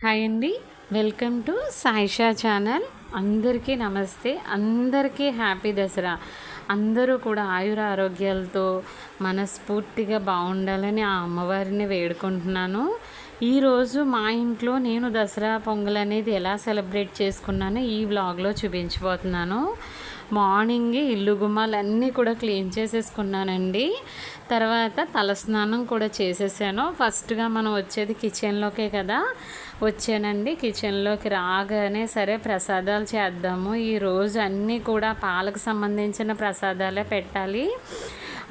Hi అండి. Welcome to Saisha channel. అందరికీ నమస్తే. అందరికీ హ్యాపీ దసరా. అందరూ కూడా ఆయుర ఆరోగ్యాలతో మనస్ఫూర్తిగా బాగుండాలని ఆ అమ్మవారిని వేడుకుంటున్నాను. ఈరోజు మా ఇంట్లో నేను దసరా పొంగల్ అనేది ఎలా సెలబ్రేట్ చేసుకున్నానో ఈ వ్లాగ్లో చూపించబోతున్నాను. మార్నింగ్ ఇల్లు గుమ్మాలన్నీ కూడా క్లీన్ చేసేసుకున్నానండి. తర్వాత తలస్నానం కూడా చేసేసాను. ఫస్ట్గా మనం వచ్చేది కిచెన్లోకే కదా వచ్చానండి. కిచెన్లోకి రాగానే సరే ప్రసాదాలు చేద్దాము. ఈరోజు అన్నీ కూడా పాలకు సంబంధించిన ప్రసాదాలే పెట్టాలి.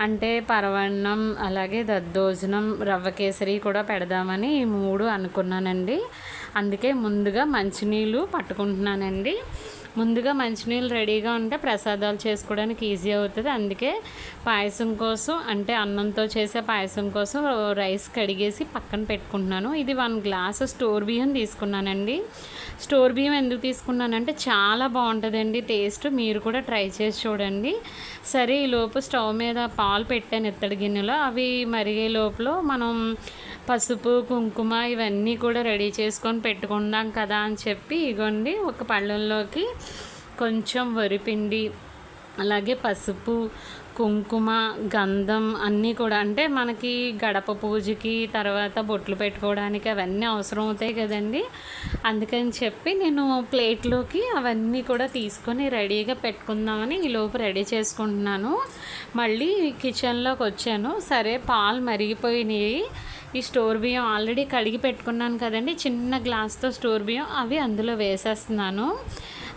అంటే పరవన్నం, అలాగే దద్దోజనం, రవ్వ కేసరి కూడా పెడదామని ఈ మూడు అనుకున్నానండి. అందుకే ముందుగా మంచినీళ్ళు పట్టుకుంటున్నానండి. ముందుగా మంచినీళ్ళు రెడీగా ఉంటే ప్రసాదాలు చేసుకోవడానికి ఈజీ అవుతుంది. అందుకే పాయసం కోసం, అంటే అన్నంతో చేసే పాయసం కోసం రైస్ కడిగేసి పక్కన పెట్టుకుంటున్నాను. ఇది 1 గ్లాసు స్టోర్ బియ్యం తీసుకున్నానండి. స్టోర్ బియ్యం ఎందుకు తీసుకున్నానంటే చాలా బాగుంటుందండి టేస్ట్. మీరు కూడా ట్రై చేసి చూడండి. సరే, ఈలోపు స్టవ్ మీద పాలు పెట్టాను ఇత్తడి గిన్నెలో. అవి మరిగే లోపల మనం పసుపు, కుంకుమ ఇవన్నీ కూడా రెడీ చేసుకొని పెట్టుకుందాం కదా అని చెప్పి ఇగోండి ఒక పళ్ళెంలోకి కొంచెం వరిపిండి, అలాగే పసుపు, కుంకుమ, గంధం అన్నీ కూడా, అంటే మనకి గడప పూజకి తర్వాత బొట్లు పెట్టుకోవడానికి అవన్నీ అవసరం అవుతాయి కదండి. అందుకని చెప్పి నేను ప్లేట్లోకి అవన్నీ కూడా తీసుకొని రెడీగా పెట్టుకుందామని ఈలోపు రెడీ చేసుకుంటున్నాను. మళ్ళీ కిచెన్లోకి వచ్చాను. సరే, పాలు మరిగిపోయినాయి. ఈ స్టోర్ బియ్యం ఆల్రెడీ కడిగి పెట్టుకున్నాను కదండి, చిన్న గ్లాస్తో స్టోర్ బియ్యం అవి అందులో వేసేస్తున్నాను.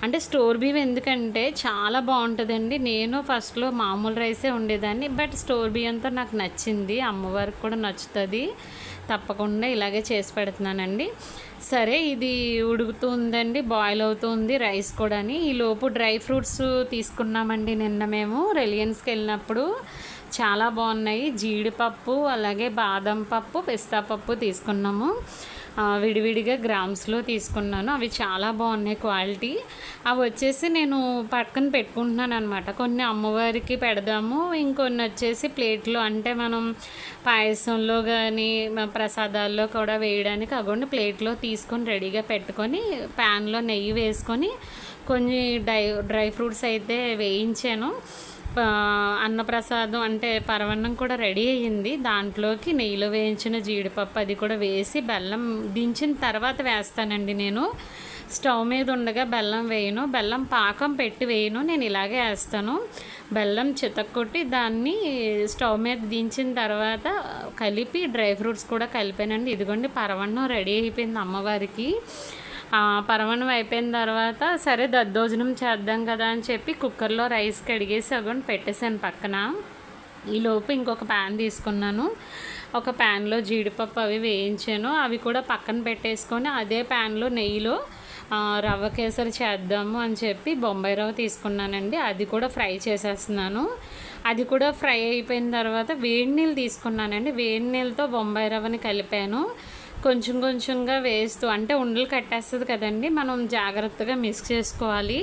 అంటే స్టోర్ బియ్యం ఎందుకంటే చాలా బాగుంటుందండి. నేను ఫస్ట్లో మామూలు రైసే ఉండేదాన్ని, బట్ స్టోర్ బియ్యంతో నాకు నచ్చింది, అమ్మవారికి కూడా నచ్చుతుంది. తప్పకుండా ఇలాగే చేసి పెడుతున్నానండి. సరే, ఇది ఉడుకుతుందండి, బాయిల్ అవుతుంది రైస్ కూడాని. ఈలోపు డ్రై ఫ్రూట్స్ తీసుకున్నామండి. నిన్న మేము రిలయన్స్కి వెళ్ళినప్పుడు చాలా బాగున్నాయి. జీడిపప్పు, అలాగే బాదం పప్పు, పిస్తా పప్పు తీసుకున్నాము. విడివిడిగా గ్రామ్స్లో తీసుకున్నాను. అవి చాలా బాగున్నాయి క్వాలిటీ. అవి వచ్చేసి నేను పక్కన పెట్టుకుంటున్నాను అనమాట. కొన్ని అమ్మవారికి పెడదాము, ఇంకొన్ని వచ్చేసి ప్లేట్లో, అంటే మనం పాయసంలో కానీ ప్రసాదాల్లో కూడా వేయడానికి అగోండి ప్లేట్లో తీసుకొని రెడీగా పెట్టుకొని ప్యాన్లో నెయ్యి వేసుకొని కొన్ని డ్రై ఫ్రూట్స్ అయితే వేయించాను. అన్నప్రసాదం అంటే పరవన్నం కూడా రెడీ అయ్యింది. దాంట్లోకి నెయ్యిలో వేయించిన జీడిపప్పు అది కూడా వేసి బెల్లం దించిన తర్వాత వేస్తానండి. నేను స్టవ్ మీద ఉండగా బెల్లం వేయను, బెల్లం పాకం పెట్టి వేయను, నేను ఇలాగే వేస్తాను. బెల్లం చితక్కొట్టి దాన్ని స్టవ్ మీద దించిన తర్వాత కలిపి డ్రై ఫ్రూట్స్ కూడా కలిపానండి. ఇదిగోండి పరవన్నం రెడీ అయిపోయింది అమ్మవారికి. పరమాన్నం అయిపోయిన తర్వాత సరే దద్దోజనం చేద్దాం కదా అని చెప్పి కుక్కర్లో రైస్ కడిగేసి అగొని పెట్టేసాను పక్కన. ఈలోపు ఇంకొక ప్యాన్ తీసుకున్నాను. ఒక ప్యాన్లో జీడిపప్పు అవి వేయించాను. అవి కూడా పక్కన పెట్టేసుకొని అదే ప్యాన్లో నెయ్యిలో రవ్వ కేసరి చేద్దాము అని చెప్పి బొంబాయి రవ్వ తీసుకున్నానండి. అది కూడా ఫ్రై చేసేస్తున్నాను. అది కూడా ఫ్రై అయిపోయిన తర్వాత వేడి నీళ్ళు తీసుకున్నానండి. వేడి నీళ్ళతో బొంబాయి రవ్వని కలిపాను. కొంచెం కొంచెంగా వేస్తూ, అంటే ఉండలు కట్టేస్తుంది కదండి, మనం జాగ్రత్తగా మిక్స్ చేసుకోవాలి.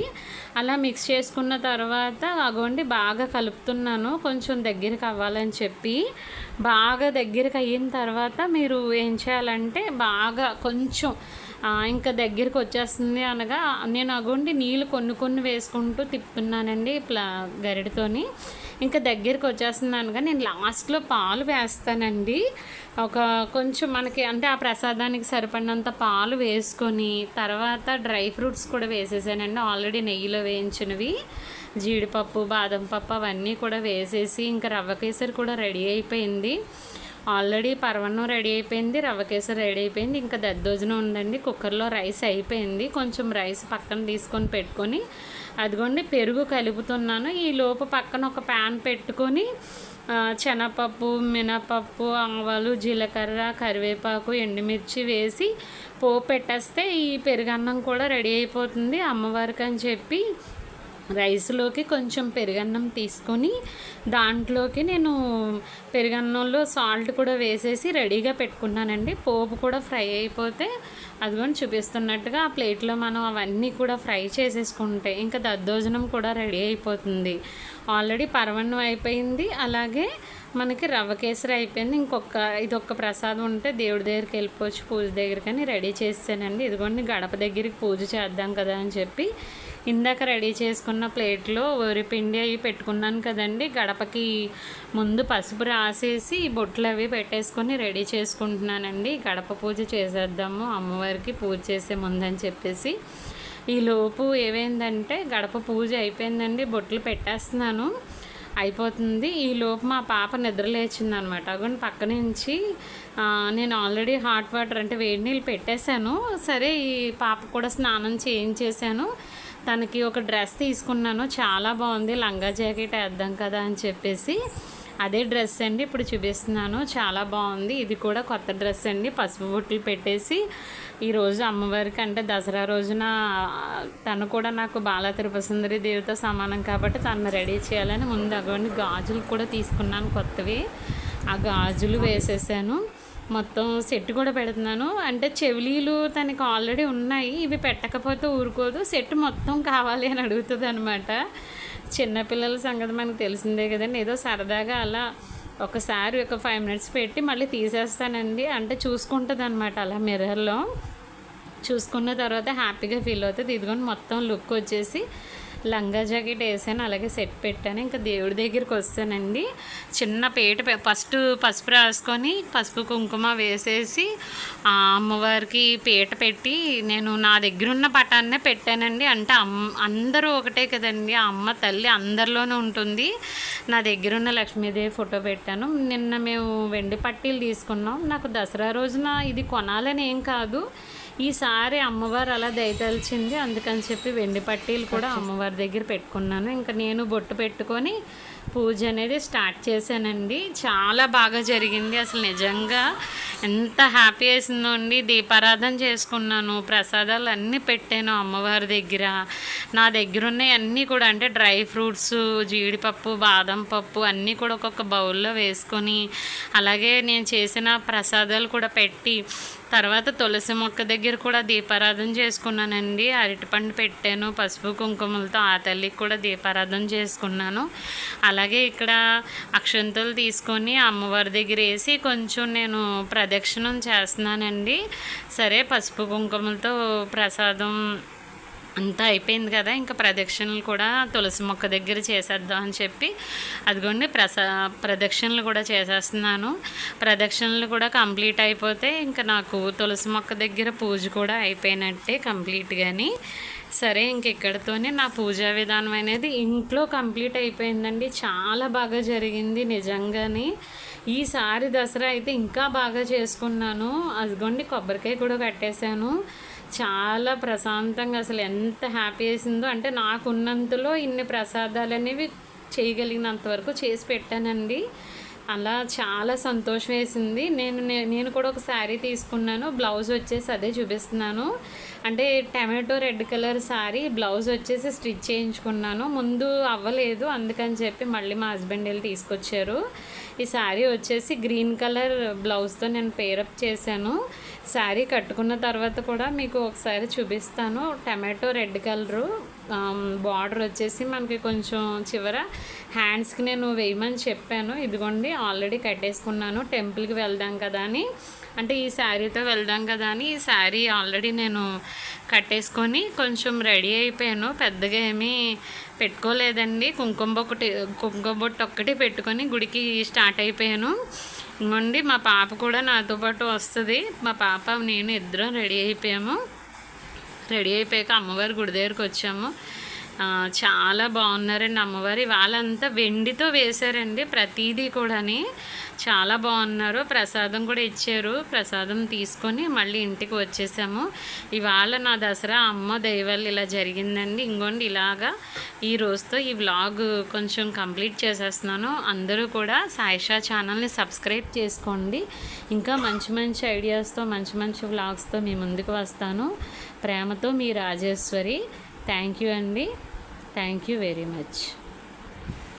అలా మిక్స్ చేసుకున్న తర్వాత అగోండి బాగా కలుపుతున్నాను, కొంచెం దగ్గరికి అవ్వాలని చెప్పి. బాగా దగ్గరికి అయిన తర్వాత మీరు ఏం చేయాలంటే బాగా కొంచెం ఇంకా దగ్గరికి వచ్చేస్తుంది అనగా నేను అగోండి నీళ్ళు కొన్ని వేసుకుంటూ తిప్పుతున్నానండి గరిటతోని. ఇంకా దగ్గరికి వచ్చేస్తుంది అనగా నేను లాస్ట్లో పాలు వేస్తానండి. ఒక కొంచెం మనకి, అంటే ఆ ప్రసాదానికి సరిపడినంత పాలు వేసుకొని తర్వాత డ్రై ఫ్రూట్స్ కూడా వేసేసానండి. ఆల్రెడీ నెయ్యిలో వేయించినవి జీడిపప్పు, బాదం పప్పు అవన్నీ కూడా వేసేసి ఇంకా రవ్వ కేసరి కూడా రెడీ అయిపోయింది. ఆల్రెడీ పరవన్నం రెడీ అయిపోయింది, రవ్వ కేసరి రెడీ అయిపోయింది. ఇంకా దద్దోజనం ఉందండి. కుక్కర్లో రైస్ అయిపోయింది. కొంచెం రైస్ పక్కన తీసుకొని పెట్టుకొని అదిగోండి పెరుగు కలుపుతున్నాను. ఈ లోపు పక్కన ఒక ప్యాన్ పెట్టుకొని శనగపప్పు, మినపప్పు, ఆవాలు, జీలకర్ర, కరివేపాకు, ఎండుమిర్చి వేసి పోపు పెట్టేస్తే ఈ పెరుగన్నం కూడా రెడీ అయిపోతుంది అమ్మవారికి అని చెప్పి రైస్లోకి కొంచెం పెరుగన్నం తీసుకొని దాంట్లోకి నేను పెరుగన్నంలో సాల్ట్ కూడా వేసేసి రెడీగా పెట్టుకున్నానండి. పోపు కూడా ఫ్రై అయిపోతే అదిగోని చూపిస్తున్నట్టుగా ఆ ప్లేట్లో మనం అవన్నీ కూడా ఫ్రై చేసేసుకుంటే ఇంకా దద్దోజనం కూడా రెడీ అయిపోతుంది. ఆల్రెడీ పరవన్నం అయిపోయింది, అలాగే మనకి రవ్వ కేసరి అయిపోయింది. ఇదొక్క ప్రసాదం ఉంటే దేవుడి దగ్గరికి వెళ్ళిపోవచ్చు, పూజ దగ్గరకని రెడీ చేసానండి. ఇదిగోండి గడప దగ్గరికి పూజ చేద్దాం కదా అని చెప్పి ఇందాక రెడీ చేసుకున్న ప్లేట్లో వరిపిండి అవి పెట్టుకున్నాను కదండి. గడపకి ముందు పసుపు రాసేసి బొట్లు అవి పెట్టేసుకొని రెడీ చేసుకుంటున్నానండి. గడప పూజ చేసేద్దాము అమ్మవారికి పూజ చేసే ముందని చెప్పేసి. ఈలోపు ఏమైందంటే గడప పూజ అయిపోయిందండి, బొట్లు పెట్టేస్తున్నాను, అయిపోతుంది. ఈలోపు మా పాప నిద్ర లేచింది అనమాట. అగోని పక్క నుంచి నేను ఆల్రెడీ హాట్ వాటర్ అంటే వేడి నీళ్ళు పెట్టేశాను. సరే ఈ పాప కూడా స్నానం చేయించేశాను. తనకి ఒక డ్రెస్ తీసుకున్నాను, చాలా బాగుంది, లంగా జాకెట్ వేద్దాం కదా అని చెప్పేసి అదే డ్రెస్ అండి ఇప్పుడు చూపిస్తున్నాను. చాలా బాగుంది. ఇది కూడా కొత్త డ్రెస్ అండి. పసుపు బొట్లు పెట్టేసి ఈరోజు అమ్మవారికి అంటే దసరా రోజున తను కూడా నాకు బాలా తిరుపతి దేవితో సమానం కాబట్టి తను రెడీ చేయాలని ముందు అటువంటి గాజులు కూడా తీసుకున్నాను కొత్తవి. ఆ గాజులు వేసేసాను. మొత్తం సెట్ కూడా పెడుతున్నాను. అంటే చెవిలీలు తనకి ఆల్రెడీ ఉన్నాయి, ఇవి పెట్టకపోతే ఊరుకోదు, సెట్ మొత్తం కావాలి అని అడుగుతుంది అనమాట. చిన్నపిల్లల సంగతి మనకు తెలిసిందే కదండి. ఏదో సరదాగా అలా ఒకసారి ఒక 5 మినిట్స్ పెట్టి మళ్ళీ తీసేస్తానండి. అంటే చూసుకుంటుంది అనమాట, అలా మిర్రర్లో చూసుకున్న తర్వాత హ్యాపీగా ఫీల్ అవుతుంది. ఇదిగోండి మొత్తం లుక్ వచ్చేసి లంగా జాకెట్ వేసాను, అలాగే సెట్ పెట్టాను. ఇంకా దేవుడి దగ్గరికి వస్తానండి. చిన్న పసుపు రాసుకొని పసుపు కుంకుమ వేసేసి అమ్మవారికి పీట పెట్టి నేను నా దగ్గర ఉన్న పటాన్నే పెట్టానండి. అంటే అందరూ ఒకటే కదండి, ఆ అమ్మ తల్లి అందరిలోనూ ఉంటుంది. నా దగ్గర ఉన్న లక్ష్మీదేవి ఫోటో పెట్టాను. నిన్న మేము వెండి పట్టీలు తీసుకున్నాం. నాకు దసరా రోజున ఇది కొనాలని ఏం కాదు, ఈసారి అమ్మవారు అలా దయతలిచింది, అందుకని చెప్పి వెండి పట్టీలు కూడా అమ్మవారి దగ్గర పెట్టుకున్నాను. ఇంకా నేను బొట్టు పెట్టుకొని పూజ అనేది స్టార్ట్ చేశానండి. చాలా బాగా జరిగింది. అసలు నిజంగా ఎంత హ్యాపీ వేసిందో అండి. దీపారాధన చేసుకున్నాను, ప్రసాదాలు అన్నీ పెట్టాను అమ్మవారి దగ్గర. నా దగ్గర ఉన్నాయి అన్నీ కూడా అంటే డ్రై ఫ్రూట్స్, జీడిపప్పు, బాదం పప్పు అన్నీ కూడా ఒక్కొక్క బౌల్లో వేసుకొని అలాగే నేను చేసిన ప్రసాదాలు కూడా పెట్టి తర్వాత తులసి మొక్క దగ్గర కూడా దీపారాధన చేసుకున్నానండి. అరటిపండు పెట్టాను పసుపు కుంకుమలతో, ఆ తల్లికి కూడా దీపారాధన చేసుకున్నాను. అలాగే ఇక్కడ అక్షంతలు తీసుకొని అమ్మవారి దగ్గర వేసి కొంచెం నేను ప్రదక్షిణం చేస్తున్నానండి. సరే పసుపు కుంకుమలతో ప్రసాదం అంతా అయిపోయింది కదా, ఇంకా ప్రదక్షిణలు కూడా తులసి మొక్క దగ్గర చేసేద్దాం అని చెప్పి అదిగోండి ప్రదక్షిణలు కూడా చేసేస్తున్నాను. ప్రదక్షిణలు కూడా కంప్లీట్ అయిపోతే ఇంకా నాకు తులసి మొక్క దగ్గర పూజ కూడా అయిపోయినట్టే కంప్లీట్గాని. సరే ఇంక ఇక్కడితోనే నా పూజా విధానం అనేది ఇంట్లో కంప్లీట్ అయిపోయిందండి. చాలా బాగా జరిగింది నిజంగానే. ఈసారి దసరా అయితే ఇంకా బాగా చేసుకున్నాను. అదిగోండి కొబ్బరికాయ కూడా కట్టేశాను. చాలా ప్రశాంతంగా అసలు ఎంత హ్యాపీ వేసిందో. అంటే నాకున్నంతలో ఇన్ని ప్రసాదాలు అనేవి చేయగలిగినంత వరకు చేసి పెట్టానండి. అలా చాలా సంతోషం వేసింది. నేను కూడా ఒక శారీ తీసుకున్నాను, బ్లౌజ్ వచ్చేసి అదే చూపిస్తున్నాను. అంటే tomato red colour sari, blouse వచ్చేసి స్టిచ్ చేయించుకున్నాను. ముందు అవ్వలేదు, అందుకని చెప్పి మళ్ళీ మా హస్బెండ్ వెళ్ళి తీసుకొచ్చారు. ఈ శారీ వచ్చేసి గ్రీన్ కలర్ బ్లౌజ్తో నేను పేరప్ చేశాను. శారీ కట్టుకున్న తర్వాత కూడా మీకు ఒకసారి చూపిస్తాను. టమాటో రెడ్ కలరు బార్డర్ వచ్చేసి మనకి కొంచెం చివర హ్యాండ్స్కి నేను వేయమని చెప్పాను. ఇదిగోండి ఆల్రెడీ కట్టేసుకున్నాను. టెంపుల్కి వెళ్దాం కదా అని, అంటే ఈ శారీతో వెళ్దాం కదా అని ఈ శారీ ఆల్రెడీ నేను కట్టేసుకొని కొంచెం రెడీ అయిపోయాను. పెద్దగా ఏమీ పెట్టుకోలేదండి. కుంకుమ బొట్టు ఒక్కటి పెట్టుకొని గుడికి స్టార్ట్ అయిపోయాను. ఇంకోండి మా పాప కూడా నాతో పాటు వస్తుంది. మా పాప నేను ఇద్దరం రెడీ అయిపోయాము. రెడీ అయిపోయాక అమ్మవారి గుడి దగ్గరికి వచ్చాము. చాలా బాగున్నారండి అమ్మవారి. వాళ్ళంతా వెండితో వేశారండి ప్రతిదీ కూడాని. చాలా బాగున్నారు. ప్రసాదం కూడా ఇచ్చారు. ప్రసాదం తీసుకొని మళ్ళీ ఇంటికి వచ్చేసాము. ఇవాళ నా దసరా అమ్మ దైవాలు ఇలా జరిగిందండి. ఇంకోండి ఇలాగా ఈ రోజుతో ఈ వ్లాగ్ కొంచెం కంప్లీట్ చేసేస్తున్నాను. అందరూ కూడా సాయిషా ఛానల్ని సబ్స్క్రైబ్ చేసుకోండి. ఇంకా మంచి మంచి ఐడియాస్తో మంచి మంచి వ్లాగ్స్తో మీ ముందుకు వస్తాను. ప్రేమతో మీ రాజేశ్వరి. థ్యాంక్ యూ అండి. Thank you very much.